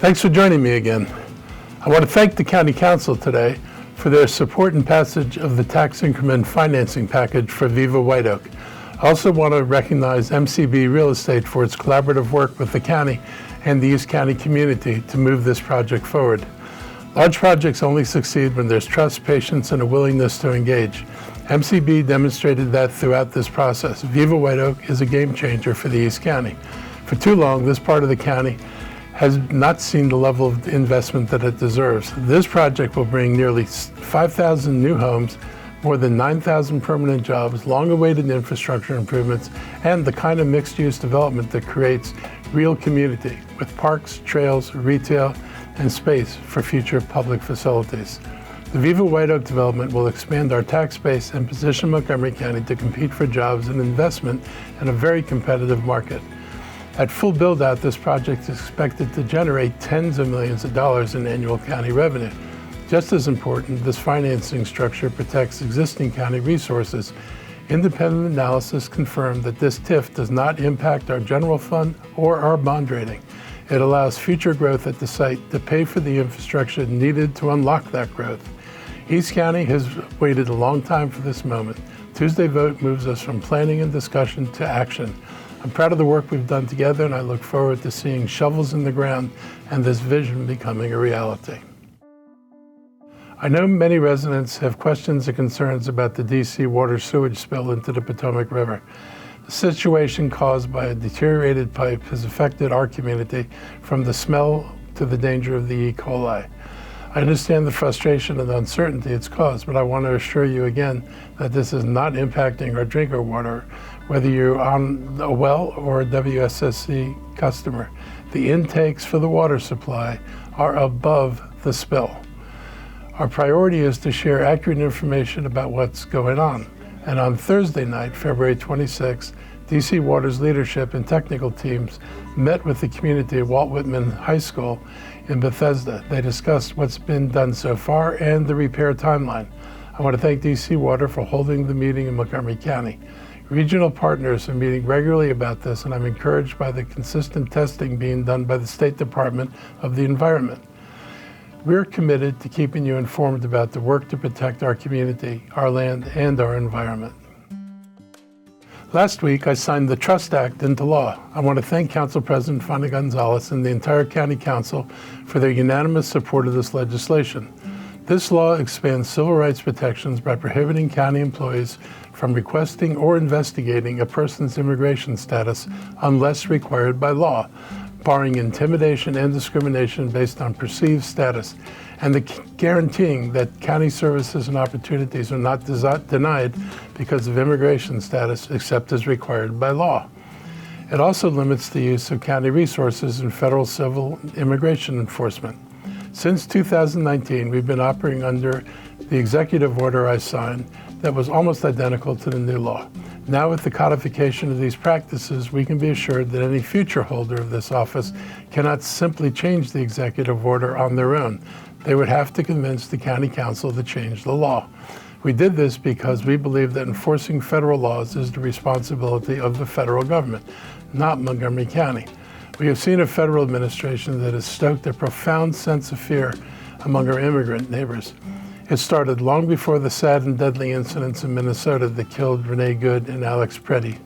Thanks for joining me again. I want to thank the County Council today for their support and passage of the tax increment financing package for Viva White Oak. I also want to recognize MCB Real Estate for its collaborative work with the county and the East County community to move this project forward. Large projects only succeed when there's trust, patience, and a willingness to engage. MCB demonstrated that throughout this process. Viva White Oak is a game changer for the East County. For too long, this part of the county has not seen the level of investment that it deserves. This project will bring nearly 5,000 new homes, more than 9,000 permanent jobs, long-awaited infrastructure improvements, and the kind of mixed-use development that creates real community with parks, trails, retail, and space for future public facilities. The Viva White Oak development will expand our tax base and position Montgomery County to compete for jobs and investment in a very competitive market. At full build-out, this project is expected to generate tens of millions of dollars in annual county revenue. Just as important, this financing structure protects existing county resources. Independent analysis confirmed that this TIF does not impact our general fund or our bond rating. It allows future growth at the site to pay for the infrastructure needed to unlock that growth. East County has waited a long time for this moment. Tuesday vote moves us from planning and discussion to action. I'm proud of the work we've done together, and I look forward to seeing shovels in the ground and this vision becoming a reality. I know many residents have questions and concerns about the DC water sewage spill into the Potomac River. The situation caused by a deteriorated pipe has affected our community from the smell to the danger of the E. coli. I understand the frustration and the uncertainty it's caused, but I want to assure you again that this is not impacting our drinking water, whether you're on a well or a WSSC customer. The intakes for the water supply are above the spill. Our priority is to share accurate information about what's going on. And on Thursday night, February 26th, DC Water's leadership and technical teams met with the community at Walt Whitman High School in Bethesda. They discussed what's been done so far and the repair timeline. I want to thank DC Water for holding the meeting in Montgomery County. Regional partners are meeting regularly about this, and I'm encouraged by the consistent testing being done by the State Department of the Environment. We're committed to keeping you informed about the work to protect our community, our land, and our environment. Last week, I signed the Trust Act into law. I want to thank Council President Fanny Gonzalez and the entire County Council for their unanimous support of this legislation. This law expands civil rights protections by prohibiting county employees from requesting or investigating a person's immigration status unless required by law, barring intimidation and discrimination based on perceived status, and guaranteeing that county services and opportunities are not denied because of immigration status except as required by law. It also limits the use of county resources in federal civil immigration enforcement. Since 2019, we've been operating under the executive order I signed that was almost identical to the new law. Now, with the codification of these practices, we can be assured that any future holder of this office cannot simply change the executive order on their own. They would have to convince the County Council to change the law. We did this because we believe that enforcing federal laws is the responsibility of the federal government, not Montgomery County. We have seen a federal administration that has stoked a profound sense of fear among our immigrant neighbors. It started long before the sad and deadly incidents in Minnesota that killed Renee Good and Alex Preddy.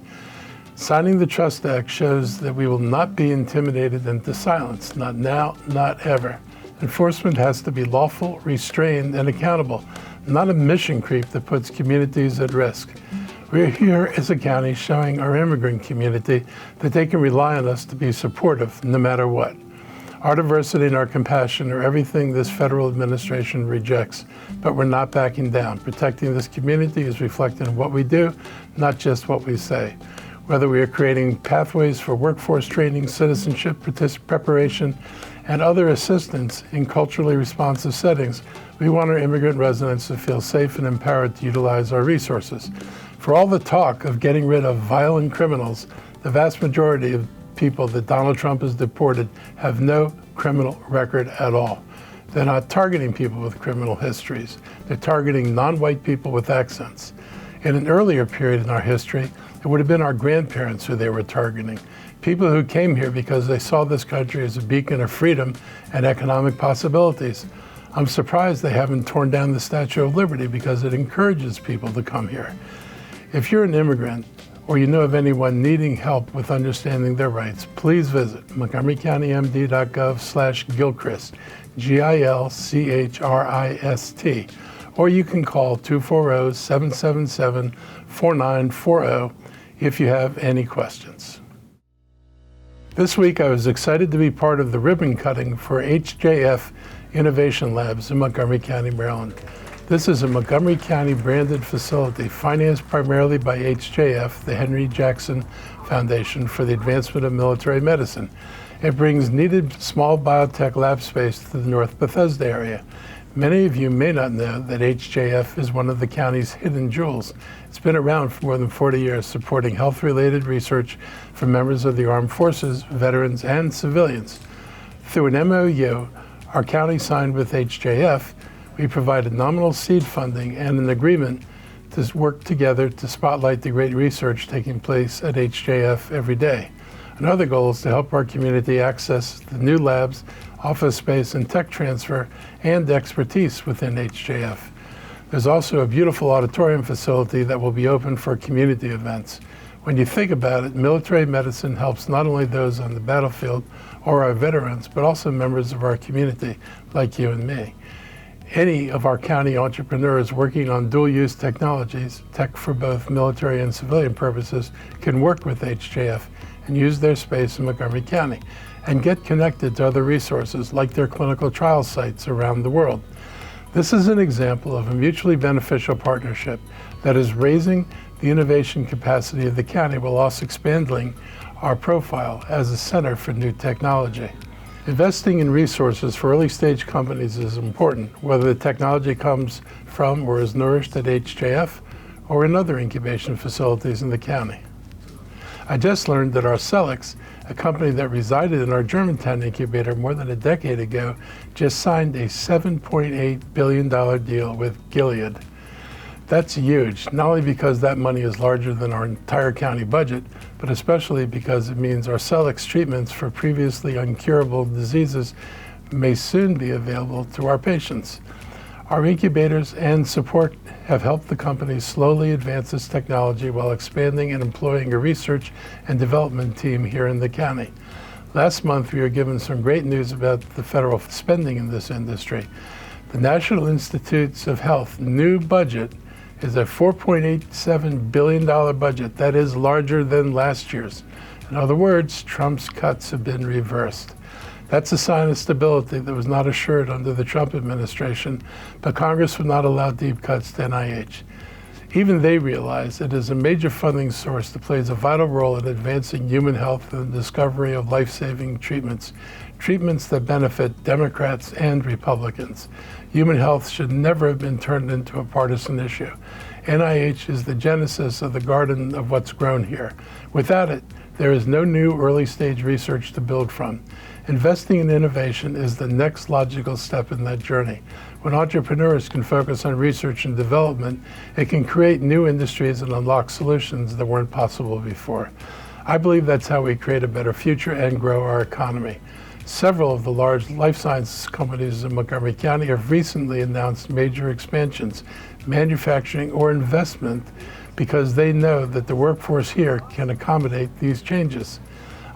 Signing the Trust Act shows that we will not be intimidated into silence, not now, not ever. Enforcement has to be lawful, restrained, and accountable, not a mission creep that puts communities at risk. We're here as a county showing our immigrant community that they can rely on us to be supportive no matter what. Our diversity and our compassion are everything this federal administration rejects, but we're not backing down. Protecting this community is reflected in what we do, not just what we say. Whether we are creating pathways for workforce training, citizenship preparation, and other assistance in culturally responsive settings, we want our immigrant residents to feel safe and empowered to utilize our resources. For all the talk of getting rid of violent criminals, the vast majority of people that Donald Trump has deported have no criminal record at all. They're not targeting people with criminal histories. They're targeting non-white people with accents. In an earlier period in our history, it would have been our grandparents who they were targeting, people who came here because they saw this country as a beacon of freedom and economic possibilities. I'm surprised they haven't torn down the Statue of Liberty because it encourages people to come here. If you're an immigrant or you know of anyone needing help with understanding their rights, please visit montgomerycountymd.gov/Gilchrist, GILCHRIST, or you can call 240-777-4940 if you have any questions. This week I was excited to be part of the ribbon cutting for HJF Innovation Labs in Montgomery County, Maryland. This is a Montgomery County branded facility financed primarily by HJF, the Henry Jackson Foundation for the Advancement of Military Medicine. It brings needed small biotech lab space to the North Bethesda area. Many of you may not know that HJF is one of the county's hidden jewels. It's been around for more than 40 years, supporting health-related research for members of the armed forces, veterans, and civilians. Through an MOU our county signed with HJF, we provided nominal seed funding and an agreement to work together to spotlight the great research taking place at HJF every day. Another goal is to help our community access the new labs, office space, and tech transfer and expertise within HJF. There's also a beautiful auditorium facility that will be open for community events. When you think about it, military medicine helps not only those on the battlefield or our veterans, but also members of our community like you and me. Any of our county entrepreneurs working on dual-use technologies, tech for both military and civilian purposes, can work with HJF and use their space in Montgomery County and get connected to other resources like their clinical trial sites around the world. This is an example of a mutually beneficial partnership that is raising the innovation capacity of the county while also expanding our profile as a center for new technology. Investing in resources for early-stage companies is important, whether the technology comes from or is nourished at HJF or in other incubation facilities in the county. I just learned that Arcellx, a company that resided in our Germantown incubator more than a decade ago, just signed a $7.8 billion deal with Gilead. That's huge, not only because that money is larger than our entire county budget, but especially because it means Arcellx treatments for previously uncurable diseases may soon be available to our patients. Our incubators and support have helped the company slowly advance this technology while expanding and employing a research and development team here in the county. Last month, we were given some great news about the federal spending in this industry. The National Institutes of Health new budget is a $4.87 billion budget. That is larger than last year's. In other words, Trump's cuts have been reversed. That's a sign of stability that was not assured under the Trump administration, but Congress would not allow deep cuts to NIH. Even they realize it is a major funding source that plays a vital role in advancing human health and the discovery of life-saving treatments that benefit Democrats and Republicans. Human health should never have been turned into a partisan issue. NIH is the genesis of the garden of what's grown here. Without it, there is no new early-stage research to build from. Investing in innovation is the next logical step in that journey. When entrepreneurs can focus on research and development, it can create new industries and unlock solutions that weren't possible before. I believe that's how we create a better future and grow our economy. Several of the large life sciences companies in Montgomery County have recently announced major expansions, manufacturing or investment, because they know that the workforce here can accommodate these changes.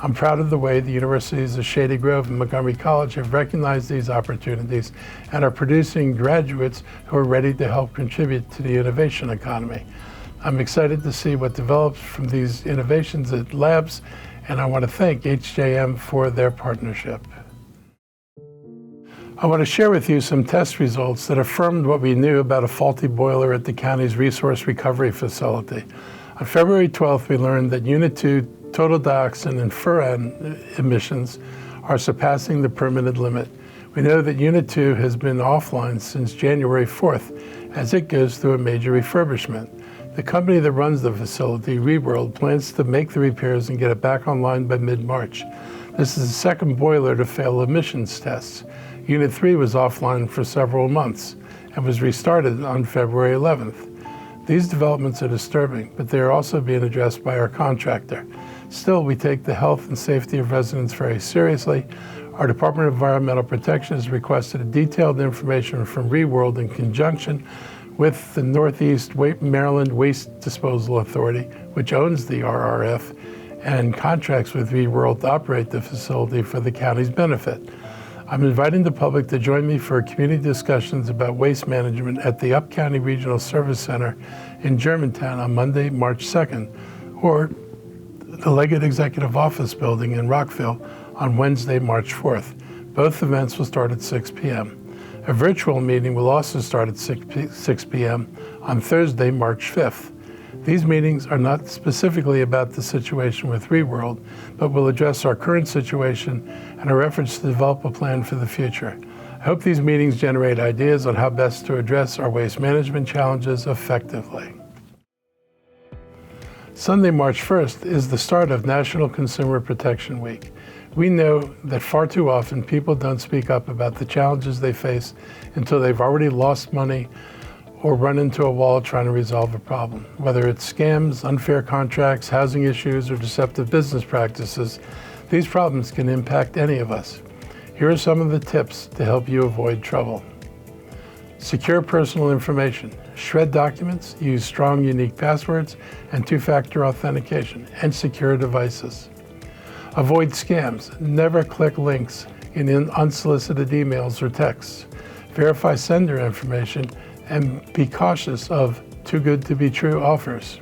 I'm proud of the way the universities of Shady Grove and Montgomery College have recognized these opportunities and are producing graduates who are ready to help contribute to the innovation economy. I'm excited to see what develops from these innovations at labs, and I want to thank HJM for their partnership. I want to share with you some test results that affirmed what we knew about a faulty boiler at the county's resource recovery facility. On February 12th, we learned that Unit 2 total dioxin and furan emissions are surpassing the permitted limit. We know that Unit 2 has been offline since January 4th as it goes through a major refurbishment. The company that runs the facility, Reworld, plans to make the repairs and get it back online by mid-March. This is the second boiler to fail emissions tests. Unit 3 was offline for several months and was restarted on February 11th. These developments are disturbing, but they are also being addressed by our contractor. Still, we take the health and safety of residents very seriously. Our Department of Environmental Protection has requested detailed information from ReWorld in conjunction with the Northeast Maryland Waste Disposal Authority, which owns the RRF and contracts with ReWorld to operate the facility for the county's benefit. I'm inviting the public to join me for community discussions about waste management at the Up County Regional Service Center in Germantown on Monday, March 2nd, or the Leggett Executive Office Building in Rockville on Wednesday, March 4th. Both events will start at 6 p.m. A virtual meeting will also start at 6 p.m. on Thursday, March 5th. These meetings are not specifically about the situation with ReWorld, but will address our current situation and our efforts to develop a plan for the future. I hope these meetings generate ideas on how best to address our waste management challenges effectively. Sunday, March 1st is the start of National Consumer Protection Week. We know that far too often people don't speak up about the challenges they face until they've already lost money or run into a wall trying to resolve a problem. Whether it's scams, unfair contracts, housing issues, or deceptive business practices, these problems can impact any of us. Here are some of the tips to help you avoid trouble. Secure personal information. Shred documents, use strong, unique passwords and two-factor authentication, and secure devices. Avoid scams. Never click links in unsolicited emails or texts. Verify sender information and be cautious of too good to be true offers.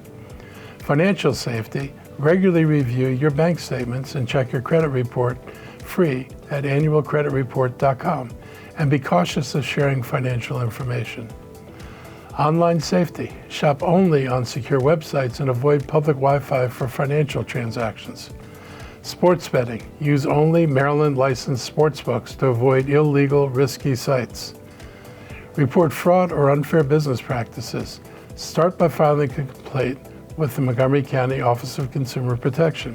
Financial safety. Regularly review your bank statements and check your credit report free at annualcreditreport.com, and be cautious of sharing financial information. Online safety. Shop only on secure websites and avoid public Wi-Fi for financial transactions. Sports betting. Use only Maryland licensed sportsbooks to avoid illegal, risky sites. Report fraud or unfair business practices. Start by filing a complaint with the Montgomery County Office of Consumer Protection.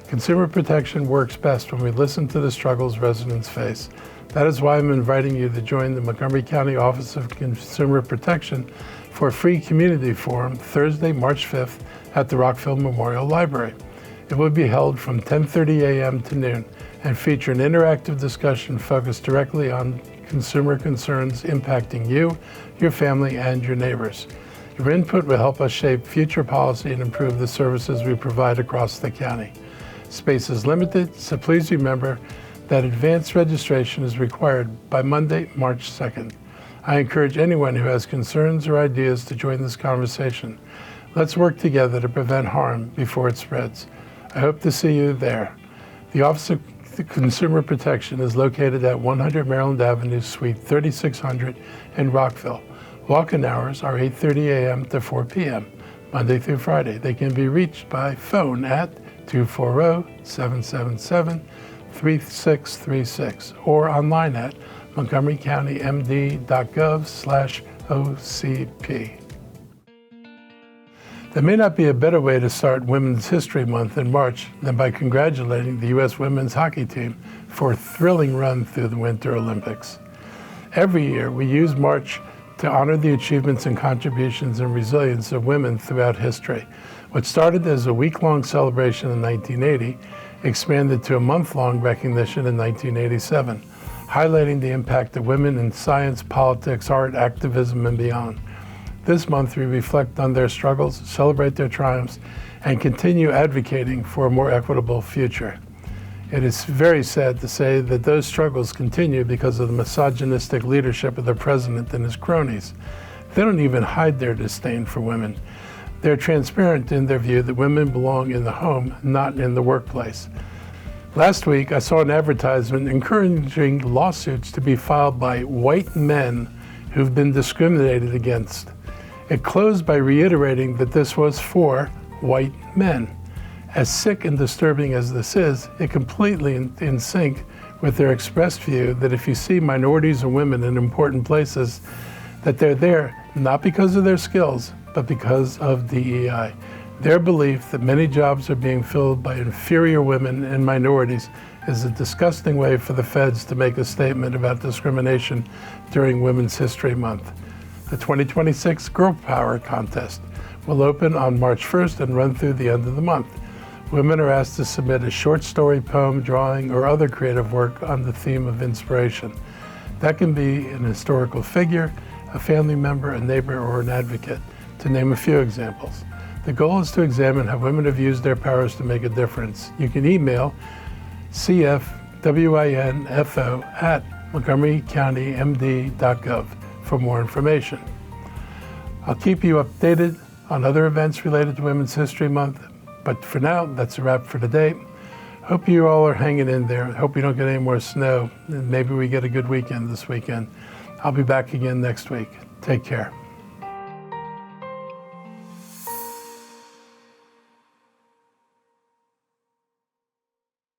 Consumer protection works best when we listen to the struggles residents face. That is why I'm inviting you to join the Montgomery County Office of Consumer Protection for a free community forum Thursday, March 5th at the Rockville Memorial Library. It will be held from 10:30 a.m. to noon and feature an interactive discussion focused directly on consumer concerns impacting you, your family, and your neighbors. Your input will help us shape future policy and improve the services we provide across the county. Space is limited, so please remember that advanced registration is required by Monday, March 2nd. I encourage anyone who has concerns or ideas to join this conversation. Let's work together to prevent harm before it spreads. I hope to see you there. The Office of Consumer Protection is located at 100 Maryland Avenue, Suite 3600 in Rockville. Walk-in hours are 8:30 a.m. to 4 p.m., Monday through Friday. They can be reached by phone at 240-777-3636 or online at montgomerycountymd.gov/OCP. There may not be a better way to start Women's History Month in March than by congratulating the U.S. women's hockey team for a thrilling run through the Winter Olympics. Every year, we use March to honor the achievements and contributions and resilience of women throughout history. What started as a week-long celebration in 1980 expanded to a month-long recognition in 1987, highlighting the impact of women in science, politics, art, activism, and beyond. This month, we reflect on their struggles, celebrate their triumphs, and continue advocating for a more equitable future. It is very sad to say that those struggles continue because of the misogynistic leadership of the president and his cronies. They don't even hide their disdain for women. They're transparent in their view that women belong in the home, not in the workplace. Last week, I saw an advertisement encouraging lawsuits to be filed by white men who've been discriminated against. It closed by reiterating that this was for white men. As sick and disturbing as this is, it completely in sync with their expressed view that if you see minorities or women in important places, that they're there not because of their skills, but because of DEI. Their belief that many jobs are being filled by inferior women and minorities is a disgusting way for the feds to make a statement about discrimination during Women's History Month. The 2026 Girl Power Contest will open on March 1st and run through the end of the month. women are asked to submit a short story, poem, drawing, or other creative work on the theme of inspiration. That can be an historical figure, a family member, a neighbor, or an advocate, to name a few examples. The goal is to examine how women have used their powers to make a difference. You can email cfwinfo@montgomerycountymd.gov for more information. I'll keep you updated on other events related to Women's History Month, but for now, that's a wrap for today. Hope you all are hanging in there. Hope you don't get any more snow, and maybe we get a good weekend this weekend. I'll be back again next week. Take care.